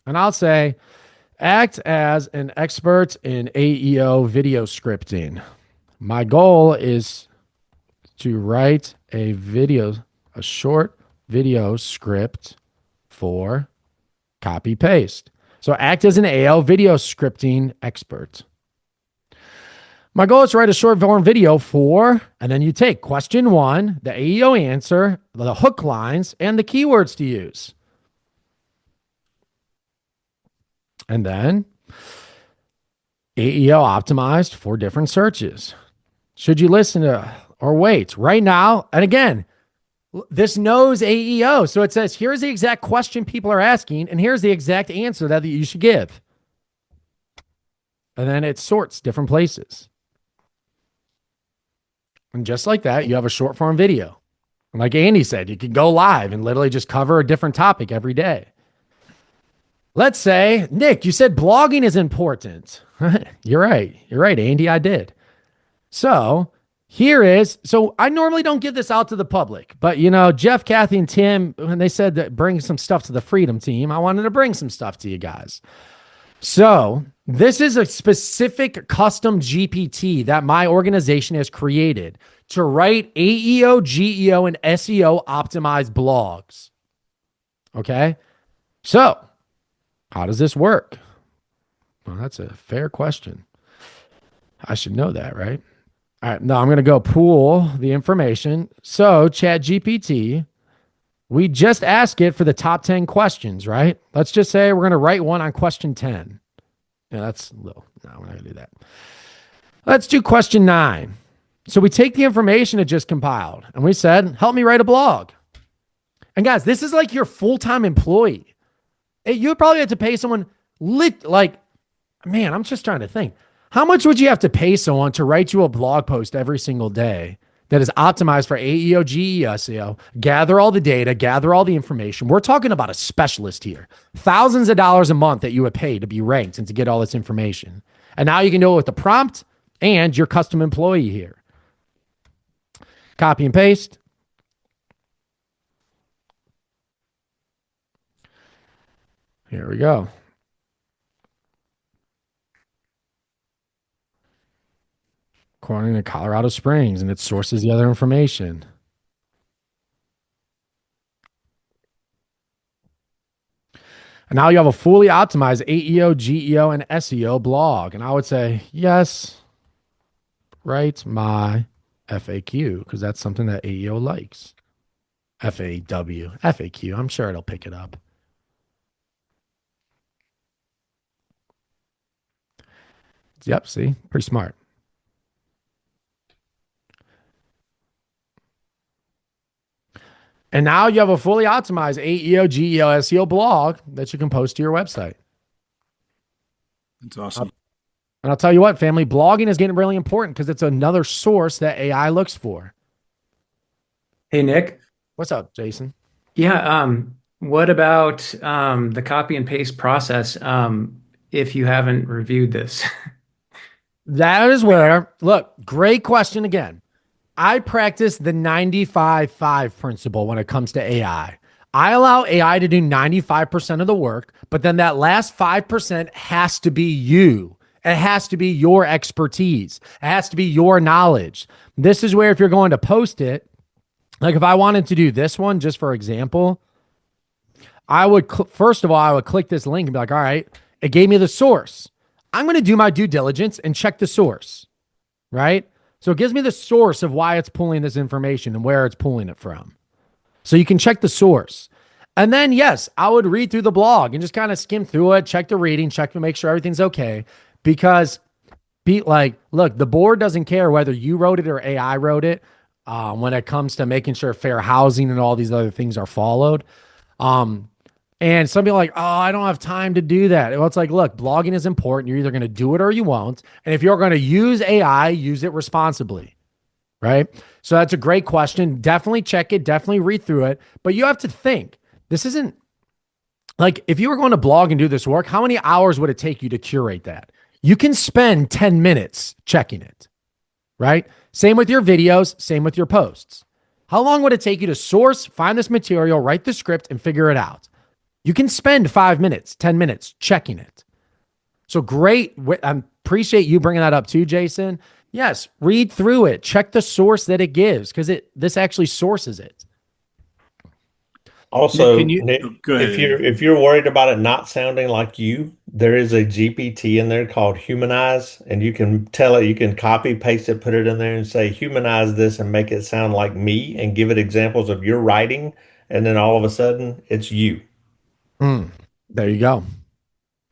And I'll say, act as an expert in AEO video scripting. My goal is to write a short video script for copy paste. So act as an AEO video scripting expert. My goal is to write a short form video for, and then you take question 1, the AEO answer, the hook lines, and the keywords to use. And then AEO optimized for different searches. Should you listen to or wait right now? And again, this knows AEO. So it says, here's the exact question people are asking, and here's the exact answer that you should give. And then it sorts different places. And just like that, you have a short form video. And like Andy said, you can go live and literally just cover a different topic every day. Let's say, Nick, you said blogging is important. You're right. You're right, Andy, I did. So so I normally don't give this out to the public, but Jeff, Kathy, and Tim, when they said that bring some stuff to the Freedom Team, I wanted to bring some stuff to you guys. So this is a specific custom GPT that my organization has created to write AEO, GEO, and SEO optimized blogs. Okay. So how does this work? Well, that's a fair question. I should know that, right? All right. Now I'm going to go pull the information. So ChatGPT, we just ask it for the top 10 questions, right? Let's just say we're going to write one on question 10. Yeah, that's low. No, we're not going to do that. Let's do question 9. So we take the information it just compiled and we said, help me write a blog. And guys, this is like your full-time employee. You would probably have to pay someone man, I'm just trying to think. How much would you have to pay someone to write you a blog post every single day that is optimized for AEO, GEO, SEO, gather all the data, gather all the information? We're talking about a specialist here. Thousands of dollars a month that you would pay to be ranked and to get all this information. And now you can do it with the prompt and your custom employee here. Copy and paste. Here we go. According to Colorado Springs, and it sources the other information. And now you have a fully optimized AEO, GEO, and SEO blog. And I would say, yes, write my FAQ, because that's something that AEO likes. FAQ. I'm sure it'll pick it up. Yep, see? Pretty smart. And now you have a fully optimized AEO, GEO, SEO blog that you can post to your website. That's awesome. And I'll tell you what, family, blogging is getting really important because it's another source that AI looks for. Hey, Nick. What's up, Jason? Yeah. What about the copy and paste process if you haven't reviewed this? That is where, look, great question again. I practice the 95-5 principle when it comes to AI. I allow AI to do 95% of the work, but then that last 5% has to be you. It has to be your expertise. It has to be your knowledge. This is where if you're going to post it, like if I wanted to do this one, just for example, I would, first of all, I would click this link and be like, all right, it gave me the source. I'm going to do my due diligence and check the source, right? So it gives me the source of why it's pulling this information and where it's pulling it from. So you can check the source. And then, yes, I would read through the blog and just kind of skim through it, check the reading, check to make sure everything's okay. Because, look, the board doesn't care whether you wrote it or AI wrote it when it comes to making sure fair housing and all these other things are followed. And some people are like, oh, I don't have time to do that. Well, it's like, look, blogging is important. You're either going to do it or you won't. And if you're going to use AI, use it responsibly, right? So that's a great question. Definitely check it. Definitely read through it. But you have to think, this isn't like if you were going to blog and do this work, how many hours would it take you to curate that? You can spend 10 minutes checking it, right? Same with your videos, same with your posts. How long would it take you to source, find this material, write the script, and figure it out? You can spend 5 minutes, 10 minutes checking it. So great. I appreciate you bringing that up too, Jason. Yes, read through it. Check the source that it gives because this actually sources it. Also, Can you Nick, go ahead? if you're worried about it not sounding like you, there is a GPT in there called Humanize, and you can tell it, you can copy, paste it, put it in there and say, humanize this and make it sound like me and give it examples of your writing. And then all of a sudden it's you. There you go.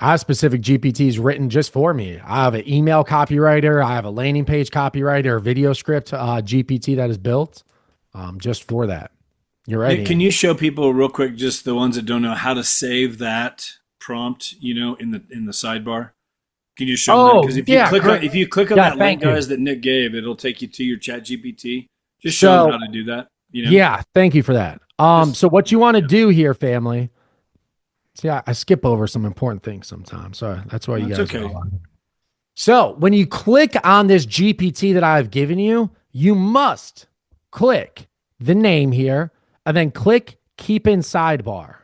I have specific GPTs written just for me. I have an email copywriter. I have a landing page copywriter, a video script GPT that is built just for that. You're right. Nick, can you show people real quick, just the ones that don't know, how to save that prompt, in the sidebar? Can you show them that? Because if you click on that link, guys, that Nick gave, it'll take you to your ChatGPT. Just show them how to do that. Yeah, thank you for that. So what you want to do here, family. See, I skip over some important things sometimes. So that's why you guys okay. know. So when you click on this GPT that I've given you, you must click the name here and then click keep in sidebar.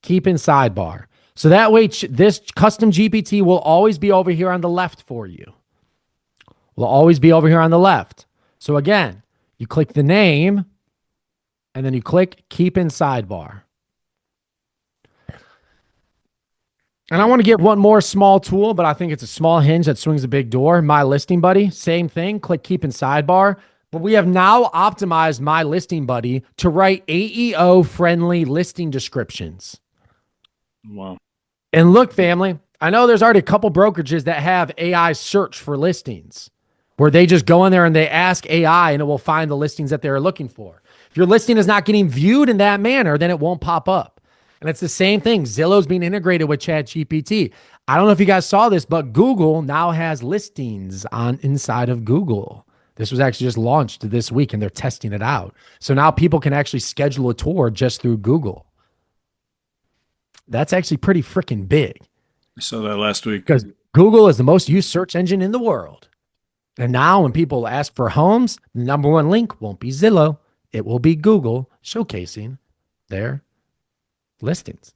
Keep in sidebar. So that way this custom GPT will always be over here on the left for you. Will always be over here on the left. So again, you click the name and then you click keep in sidebar. And I want to give one more small tool, but I think it's a small hinge that swings a big door. My Listing Buddy, same thing. Click keep in sidebar. But we have now optimized My Listing Buddy to write AEO-friendly listing descriptions. Wow. And look, family, I know there's already a couple brokerages that have AI search for listings where they just go in there and they ask AI and it will find the listings that they're looking for. If your listing is not getting viewed in that manner, then it won't pop up. And it's the same thing. Zillow's being integrated with ChatGPT. I don't know if you guys saw this, but Google now has listings inside of Google. This was actually just launched this week and they're testing it out. So now people can actually schedule a tour just through Google. That's actually pretty freaking big. I saw that last week. Because Google is the most used search engine in the world. And now when people ask for homes, the number one link won't be Zillow. It will be Google showcasing their listings.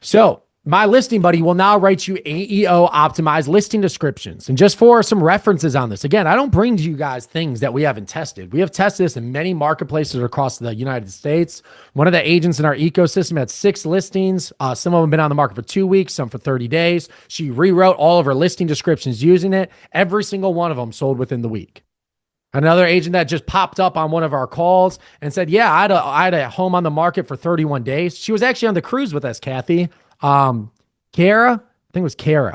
So My Listing Buddy will now write you AEO optimized listing descriptions. And just for some references on this, again, I don't bring to you guys things that we haven't tested. We have tested this in many marketplaces across the United States. One of the agents in our ecosystem had 6 listings. Some of them have been on the market for 2 weeks, some for 30 days. She rewrote all of her listing descriptions using it. Every single one of them sold within the week. Another agent that just popped up on one of our calls and said, yeah, I had a home on the market for 31 days. She was actually on the cruise with us, Kathy. Kiara, I think it was Kiara,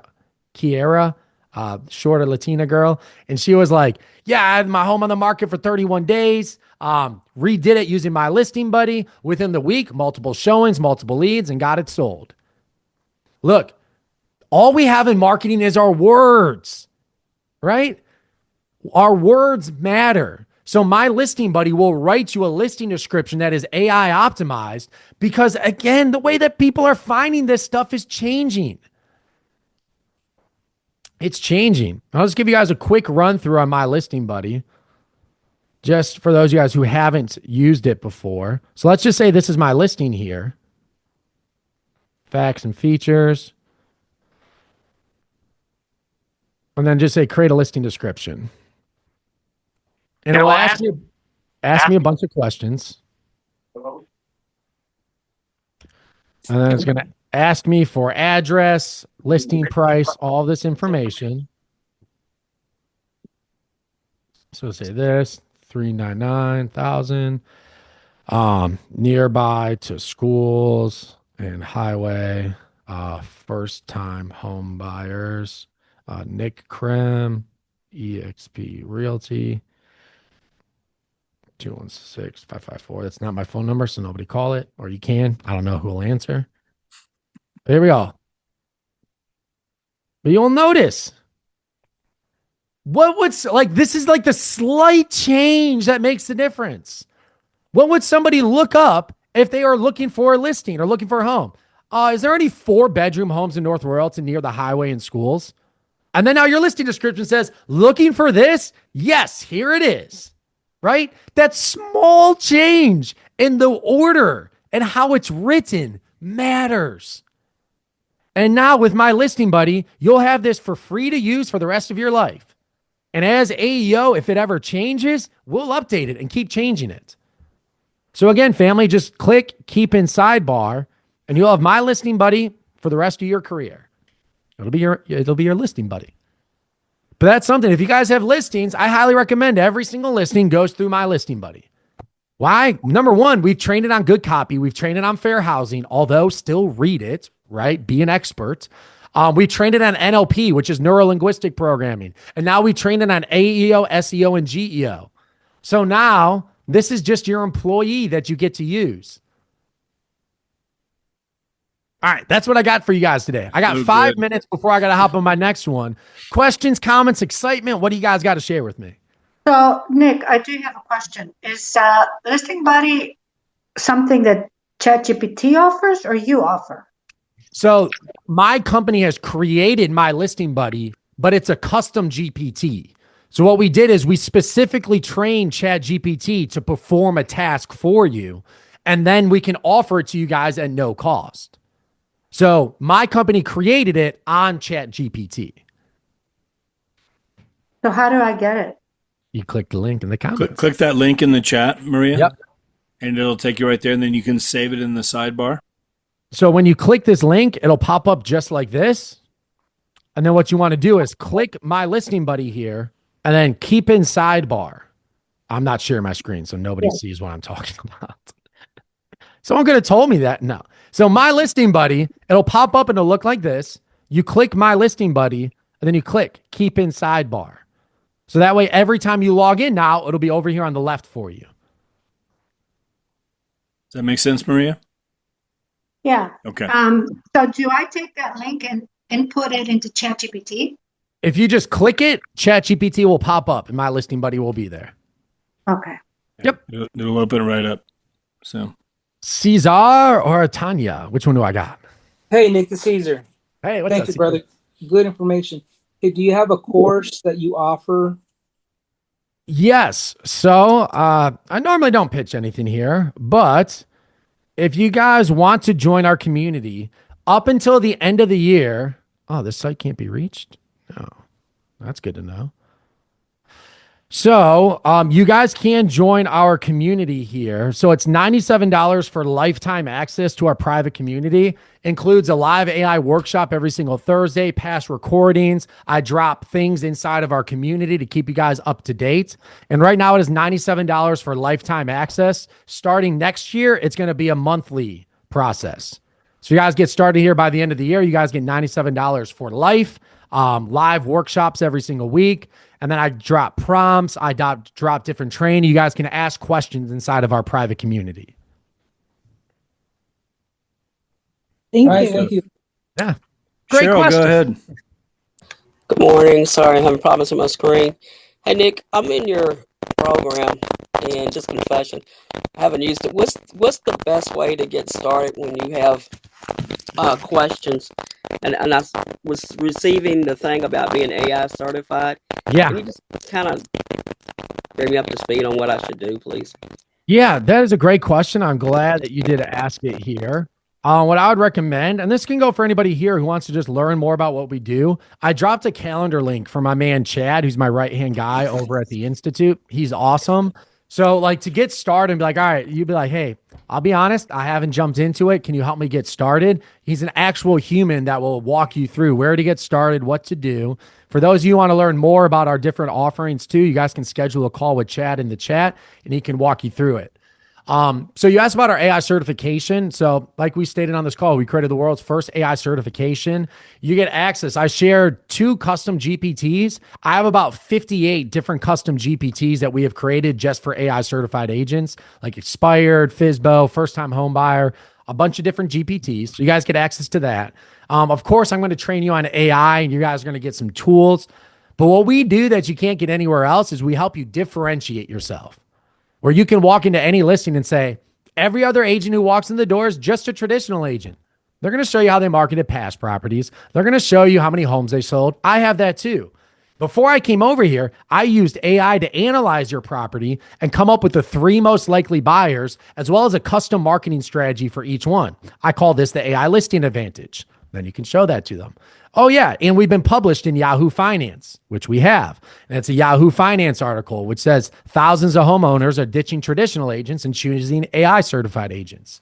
shorter Latina girl. And she was like, yeah, I had my home on the market for 31 days. Redid it using My Listing Buddy within the week, multiple showings, multiple leads, and got it sold. Look, all we have in marketing is our words, right? Our words matter. So My Listing Buddy will write you a listing description that is AI optimized because, again, the way that people are finding this stuff is changing. It's changing. I'll just give you guys a quick run through on My Listing Buddy, just for those of you guys who haven't used it before. So let's just say this is my listing here. Facts and features. And then just say create a listing description. And it'll ask me a bunch of questions. And then it's going to ask me for address, listing price, all this information. So say this, 399,000. Nearby to schools and highway, first time home buyers, Nick Krem, EXP Realty. 216-554. That's not my phone number, so nobody call it. Or you can. I don't know who will answer. There we go. But you'll notice this is like the slight change that makes the difference. What would somebody look up if they are looking for a listing or looking for a home? Is there any 4-bedroom homes in North Royalton near the highway and schools? And then now your listing description says, looking for this? Yes, here it is, right? That small change in the order and how it's written matters. And now with My Listing Buddy, you'll have this for free to use for the rest of your life. And as AEO, if it ever changes, we'll update it and keep changing it. So again, family, just click keep in sidebar and you'll have My Listing Buddy for the rest of your career. It'll be your listing buddy. But that's something. If you guys have listings, I highly recommend every single listing goes through My Listing Buddy. Why? Number one, we've trained it on good copy. We've trained it on fair housing, although still read it, right? Be an expert. We trained it on NLP, which is neuro-linguistic programming. And now we trained it on AEO, SEO, and GEO. So now this is just your employee that you get to use. All right, that's what I got for you guys today. I got 5 minutes before I got to hop on my next one. Questions, comments, excitement. What do you guys got to share with me? So, Nick, I do have a question. Is Listing Buddy something that ChatGPT offers or you offer? So my company has created My Listing Buddy, but it's a custom GPT. So what we did is we specifically trained ChatGPT to perform a task for you, and then we can offer it to you guys at no cost. So my company created it on ChatGPT. So how do I get it? You click the link in the comments. Click that link in the chat, Maria. Yep. And it'll take you right there, and then you can save it in the sidebar. So when you click this link, it'll pop up just like this. And then what you want to do is click My Listing Buddy here and then keep in sidebar. I'm not sharing my screen, so nobody sees what I'm talking about. Someone could have told me that. No. So My Listing Buddy, it'll pop up and it'll look like this. You click My Listing Buddy, and then you click keep in sidebar. So that way, every time you log in now, it'll be over here on the left for you. Does that make sense, Maria? Yeah. Okay. So do I take that link and input it into ChatGPT? If you just click it, ChatGPT will pop up and My Listing Buddy will be there. Okay. Yep. It'll open right up. So Caesar or Tanya? Which one do I got? Hey, Nick, the Caesar. Hey, what's Thank up, you, Caesar? brother. Good information. Hey, do you have a course that you offer? Yes. So I normally don't pitch anything here, but if you guys want to join our community up until the end of the year, oh, this site can't be reached? No, that's good to know. So you guys can join our community here. So it's $97 for lifetime access to our private community. Includes a live AI workshop every single Thursday, past recordings. I drop things inside of our community to keep you guys up to date. And right now it is $97 for lifetime access. Starting next year, it's going to be a monthly process. So you guys get started here by the end of the year. You guys get $97 for life, live workshops every single week. And then I drop prompts. I drop different training. You guys can ask questions inside of our private community. Thank you. Yeah. Great Cheryl, question. go ahead. Good morning. Sorry, I'm having problems with my screen. Hey, Nick, I'm in your program, and just confession, I haven't used it. What's the best way to get started when you have questions? And I was receiving the thing about being AI certified. Yeah. Can you just kind of bring me up to speed on what I should do, please? Yeah, that is a great question. I'm glad that you did ask it here. What I would recommend, and this can go for anybody here who wants to just learn more about what we do. I dropped a calendar link for my man, Chad, who's my right-hand guy over at the Institute. He's awesome. So like to get started and be like, all right, you'd be like, hey, I'll be honest, I haven't jumped into it. Can you help me get started? He's an actual human that will walk you through where to get started, what to do. For those of you who want to learn more about our different offerings too, you guys can schedule a call with Chad in the chat and he can walk you through it. So you asked about our AI certification. So like we stated on this call, we created the world's first AI certification. You get access. I shared 2 custom GPTs. I have about 58 different custom GPTs that we have created just for AI certified agents, like Expired, FSBO, first time home buyer, a bunch of different GPTs. So you guys get access to that. Of course, I'm going to train you on AI and you guys are going to get some tools. But what we do that you can't get anywhere else is we help you differentiate yourself. Where you can walk into any listing and say, every other agent who walks in the door is just a traditional agent. They're going to show you how they marketed past properties. They're going to show you how many homes they sold. I have that too. Before I came over here, I used AI to analyze your property and come up with the 3 most likely buyers, as well as a custom marketing strategy for each one. I call this the AI listing advantage. Then you can show that to them. Oh, yeah. And we've been published in Yahoo Finance, which we have. And it's a Yahoo Finance article, which says thousands of homeowners are ditching traditional agents and choosing AI certified agents.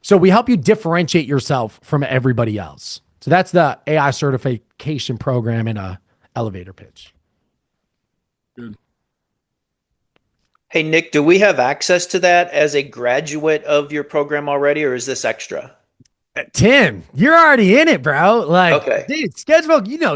So we help you differentiate yourself from everybody else. So that's the AI certification program in a elevator pitch. Good. Hey, Nick, do we have access to that as a graduate of your program already, or is this extra? Tim, you're already in it, bro. Like, Okay. dude,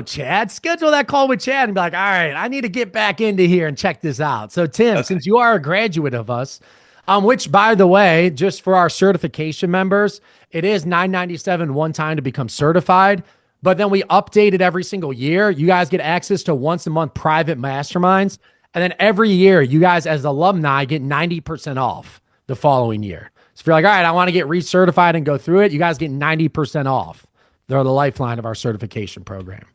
Chad, schedule that call with Chad and be like, all right, I need to get back into here and check this out. So Tim, since you are a graduate of us, which by the way, just for our certification members, it is $997 one time to become certified. But then we update it every single year. You guys get access to once a month private masterminds. And then every year, you guys as alumni get 90% off the following year. So if you're like, all right, I want to get recertified and go through it, you guys get 90% off. They're the lifeline of our certification program.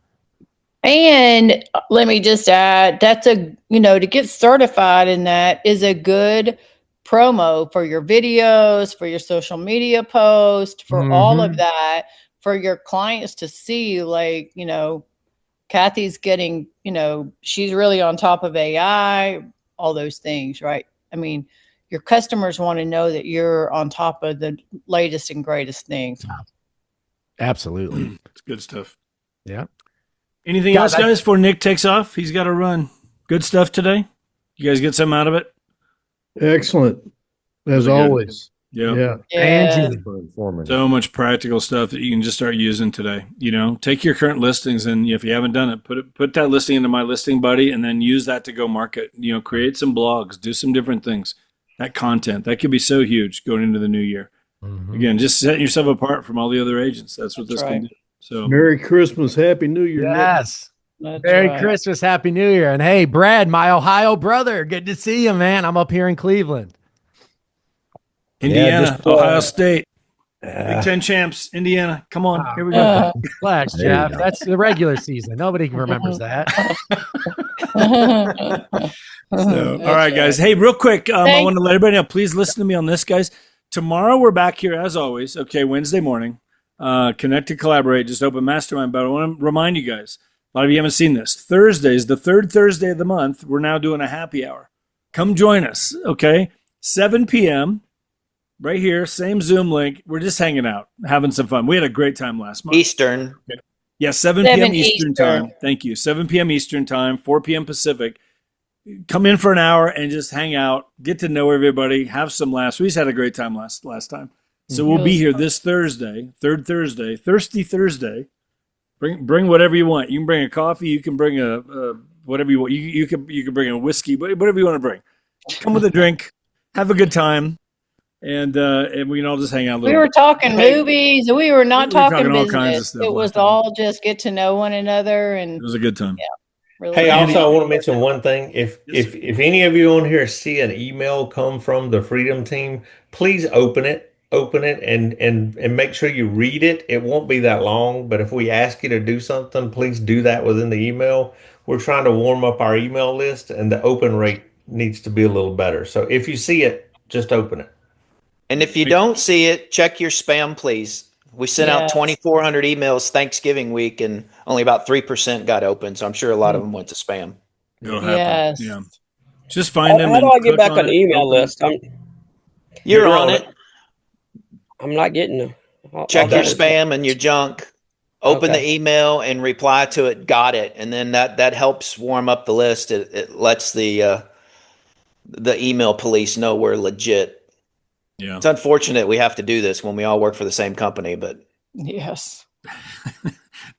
And let me just add, that's to get certified in that is a good promo for your videos, for your social media posts, for all of that, for your clients to see, like, Kathy's getting, she's really on top of AI, all those things, right? I mean, your customers want to know that you're on top of the latest and greatest things. Absolutely. It's good stuff. Yeah. Anything else, guys, before Nick takes off? He's got to run. Good stuff today. You guys get something out of it? Excellent. As always. Yeah. So much practical stuff that you can just start using today. Take your current listings, and if you haven't done it, put that listing into My Listing Buddy, and then use that to go market. Create some blogs, do some different things. That content that could be so huge going into the new year. Again, just setting yourself apart from all the other agents. That's what this can do. So Merry Christmas, Happy New Year. Yes. Merry Christmas, Happy New Year. And hey, Brad, my Ohio brother, good to see you, man. I'm up here in Cleveland. Indiana, Ohio State, Big Ten champs, Indiana. Come on, here we go. Relax, Jeff. That's the regular season. Nobody remembers that. All right, guys. Hey, real quick, I want to let everybody know, please listen to me on this, guys. Tomorrow we're back here as always, Wednesday morning. Connect to Collaborate, just open Mastermind. But I want to remind you guys, a lot of you haven't seen this. Thursdays, the third Thursday of the month, we're now doing a happy hour. Come join us, 7 p.m., right here, same Zoom link. We're just hanging out, having some fun. We had a great time last month. Eastern. Okay. Yeah, 7 p.m. Eastern time. Thank you. 7 p.m. Eastern time, 4 p.m. Pacific. Come in for an hour and just hang out, get to know everybody, have some laughs. We just had a great time last time. So we'll be here this Thursday, third Thursday, Thirsty Thursday. Bring whatever you want. You can bring a coffee. You can bring a whatever you want. You can bring a whiskey, whatever you want to bring. Come with a drink, have a good time, and we can all just hang out a little. We were talking movies. We were not talking business. All kinds of stuff. It was all just get to know one another, and it was a good time. Yeah. Really Hey, also I want to mention one thing. If any of you on here see an email come from the Freedom Team, please open it and make sure you read it. It won't be that long, but if we ask you to do something, please do that within the email. We're trying to warm up our email list, and the open rate needs to be a little better. So if you see it, just open it. And if you don't see it, check your spam, please. We sent out 2,400 emails Thanksgiving week, and only about 3% got open. So I'm sure a lot of them went to spam. It'll happen. Yes. Yeah. Just find them. How do I get back on the email list? You're on it. I'm not getting them. Check your spam and your junk. Open the email and reply to it. Got it. And then that helps warm up the list. It lets the email police know we're legit. Yeah. It's unfortunate we have to do this when we all work for the same company, but yes,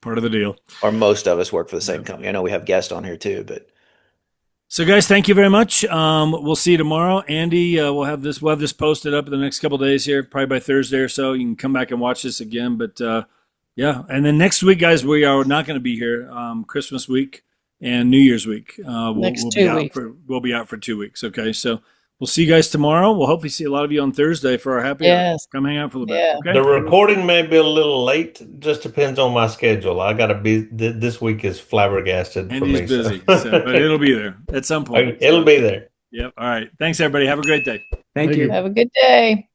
part of the deal. Or most of us work for the same company. I know we have guests on here too, but. So guys, thank you very much. We'll see you tomorrow. Andy, we'll have this posted up in the next couple of days here, probably by Thursday or so. You can come back and watch this again. But yeah, and then next week, guys, we are not going to be here. Christmas week and New Year's week. We'll be out for 2 weeks. Okay, so. We'll we'll see you guys tomorrow. We'll hopefully see a lot of you on Thursday for our happy hour. Yes. Come hang out for a little Yeah. bit. Okay. The recording may be a little late. Just depends on my schedule. I got to be. This week is flabbergasted And for he's me. busy, but it'll be there at some point. It'll be there. Yep. All right. Thanks, everybody. Have a great day. Thank you. Have a good day.